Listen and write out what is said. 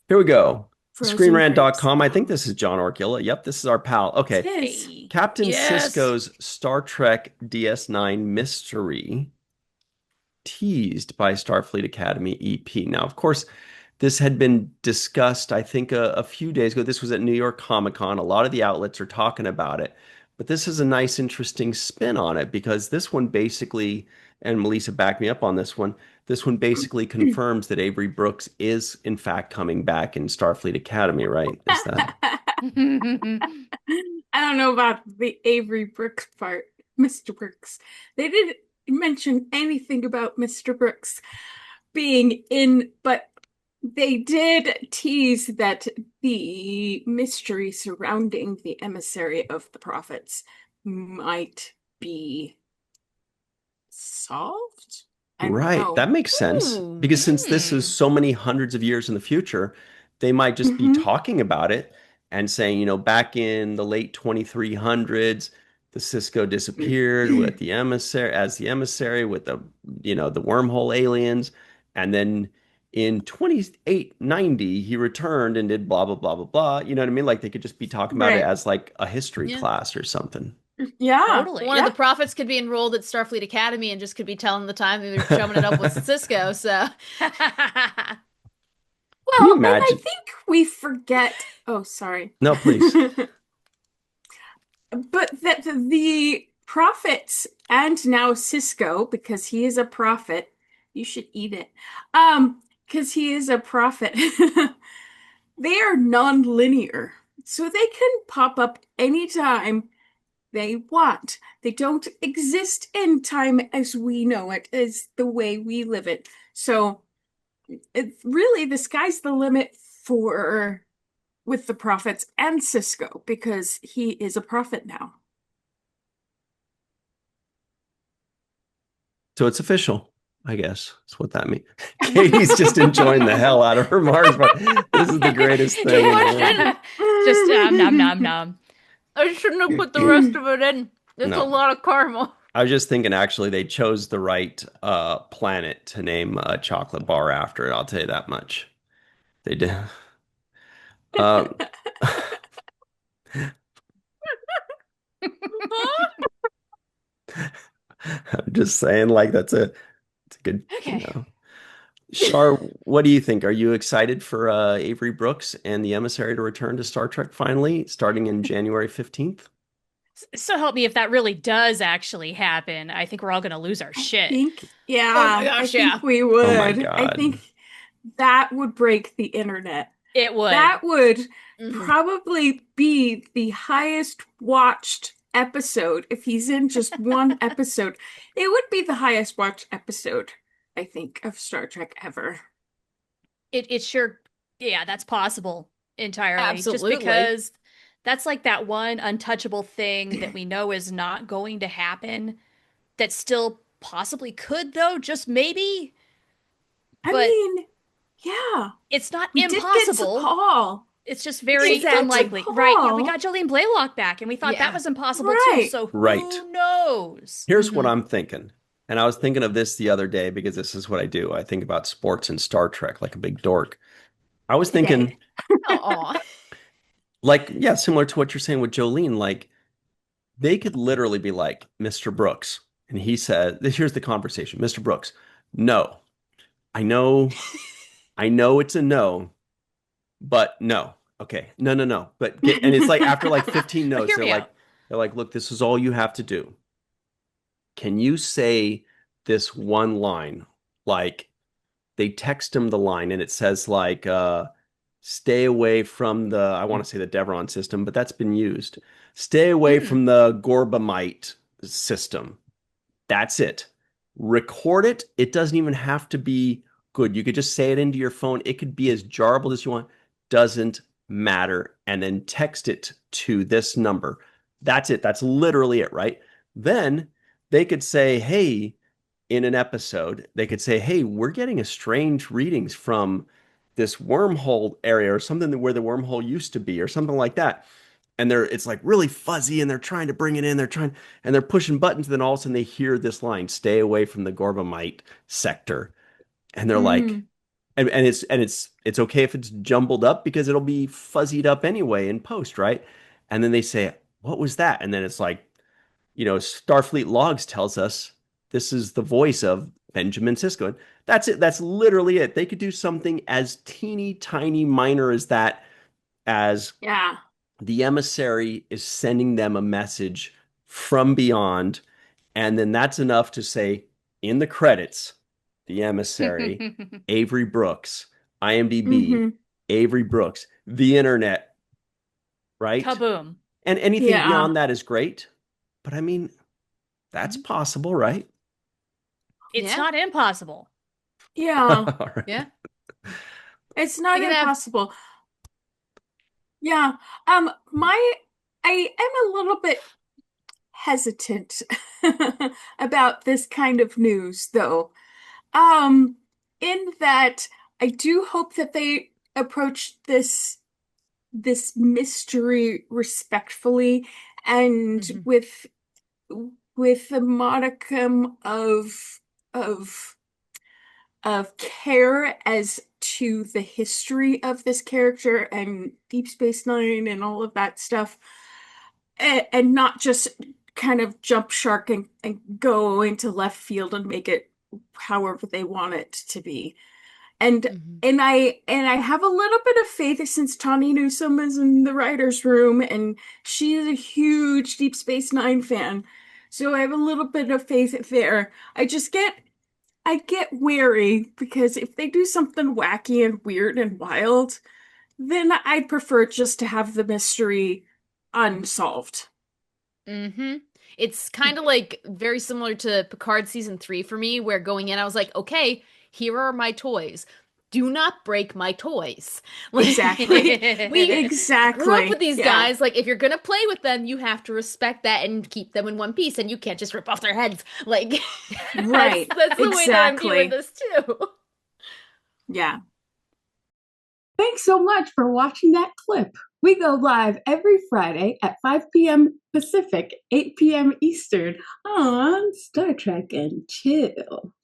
Here we go. Frozen Prince. ScreenRant.com. I think this is John Orkilla. Yep, this is our pal. It Okay. is. Hey. Captain Yes. Sisko's Star Trek DS9 mystery teased by Starfleet Academy EP. Now, of course, this had been discussed, I think, a few days ago. This was at New York Comic Con. A lot of the outlets are talking about it. But this is a nice, interesting spin on it because this one basically, and Melissa backed me up on this one basically confirms that Avery Brooks is, in fact, coming back in Starfleet Academy, right? Is that? I don't know about the Avery Brooks part, Mr. Brooks. They didn't mention anything about Mr. Brooks being in, but they did tease that the mystery surrounding the emissary of the prophets might be solved. I don't Right. know. That makes sense. Ooh. Because since this is so many hundreds of years in the future, they might just be Hmm. talking about it and saying, back in the late 2300s, the Cisco disappeared with the emissary as the emissary with the wormhole aliens. And then in 2890, he returned and did blah, blah, blah, blah, blah. You know what I mean? Like they could just be talking about it Right. as like a history Yeah, class or something. Yeah. totally. One of the Yep. prophets could be enrolled at Starfleet Academy and just could be telling the time they were chumming it up with Cisco. So, Can you Well, and I imagine? think we forget. Oh, sorry. No, please. But that the prophets and now Cisco, because he is a prophet, you should eat it. Because he is a prophet, they are non-linear. So they can pop up anytime they want. They don't exist in time as we know it, as the way we live it. So really the sky's the limit for with the prophets and Cisco because he is a prophet now. So it's official, I guess. That's what that means. Katie's just enjoying the hell out of her Mars bar. This is the greatest too thing in the much world. in. Just nom nom nom. I shouldn't have put the rest of it in. It's a No, lot of caramel. I was just thinking actually they chose the right planet to name a chocolate bar after. I'll tell you that much. They did. Um, I'm just saying, like it's a good, you Okay. know. Shar, what do you think? Are you excited for Avery Brooks and the Emissary to return to Star Trek finally, starting in January 15th? So help me if that really does actually happen. I think we're all going to lose our I shit. think, Oh my yeah, I gosh, yeah. think we Oh my would. I God. think that would break the internet. It would. That would Mhm. probably be the highest watched episode if he's in just one episode. It would be the highest watched episode, I think, of Star Trek ever. It sure, yeah, that's possible entirely. Just Absolutely. because that's like that one untouchable thing that we know is not going to happen that still possibly could, though, just maybe, I but mean, yeah, it's not we did get to impossible. Paul. It's just We very did get to unlikely. Right. Yeah, we Paul. got Jolene Blaylock back, and we thought that Yeah, was impossible too. right. So Right. who knows? Here's what Hmm. I'm thinking. And I was thinking of this the other day because this is what I do. I think about sports and Star Trek like a big dork. I was Today. thinking, Oh, like, yeah, similar to what you're saying with Jolene, like they could literally be like, Mr. Brooks. And he said, here's the conversation. Mr. Brooks, no. I know, I know it's a no, but no. Okay. No, no, no. But get, and it's like after like 15 no's, hear me out. they're like, look, this is all you have to do. Can you say this one line? Like they text him the line and it says like stay away from the I want to say the Devron system, but that's been used. Stay away Mm. from the Gorbamite system. That's it. Record it. It doesn't even have to be good. You could just say it into your phone. It could be as jarbled as you want. Doesn't matter. And then text it to this number. That's it. That's literally it, right? Then they could say, hey, in an episode, they could say, hey, we're getting a strange readings from this wormhole area or something where the wormhole used to be or something like that. And it's like really fuzzy and they're trying to bring it in. They're pushing buttons. Then all of a sudden they hear this line, stay away from the Gorbamite sector. And they're like, Mm. and it's okay if it's jumbled up because it'll be fuzzied up anyway in post, right? And then they say, "What was that?" And then it's like, Starfleet logs tells us this is the voice of Benjamin Sisko. And that's it. That's literally it. They could do something as teeny tiny minor as that, as Yeah. the emissary is sending them a message from beyond, and then that's enough to say in the credits, the emissary, Avery Brooks, IMDb, Mm-hmm. Avery Brooks, the internet, right? Kaboom. And anything Yeah. beyond that is great. But I mean, that's possible, right? It's Yeah. not impossible. Yeah. All right. Yeah. It's not We can have- impossible. Yeah. I am a little bit hesitant about this kind of news, though. In that I do hope that they approach this mystery respectfully and Mhm. with a modicum of of care as to the history of this character and Deep Space Nine and all of that stuff, and not just kind of jump shark and go into left field and make it however they want it to be. And Mhm. and I have a little bit of faith since Tawny Newsome is in the writer's room and she is a huge Deep Space Nine fan. So I have a little bit of faith there. I get wary because if they do something wacky and weird and wild, then I'd prefer just to have the mystery unsolved. Mm-hmm. It's kind of like very similar to Picard season 3 for me, where going in, I was like, okay, here are my toys. Do not break my toys. Like, Exactly. we Exactly. grew up with these Yeah. guys. Like, if you're gonna play with them, you have to respect that and keep them in one piece, and you can't just rip off their heads. Like, Right. that's the way that I'm viewing Exactly. this too. Yeah. Thanks so much for watching that clip. We go live every Friday at 5 p.m. Pacific, 8 p.m. Eastern on Star Trek and Chill.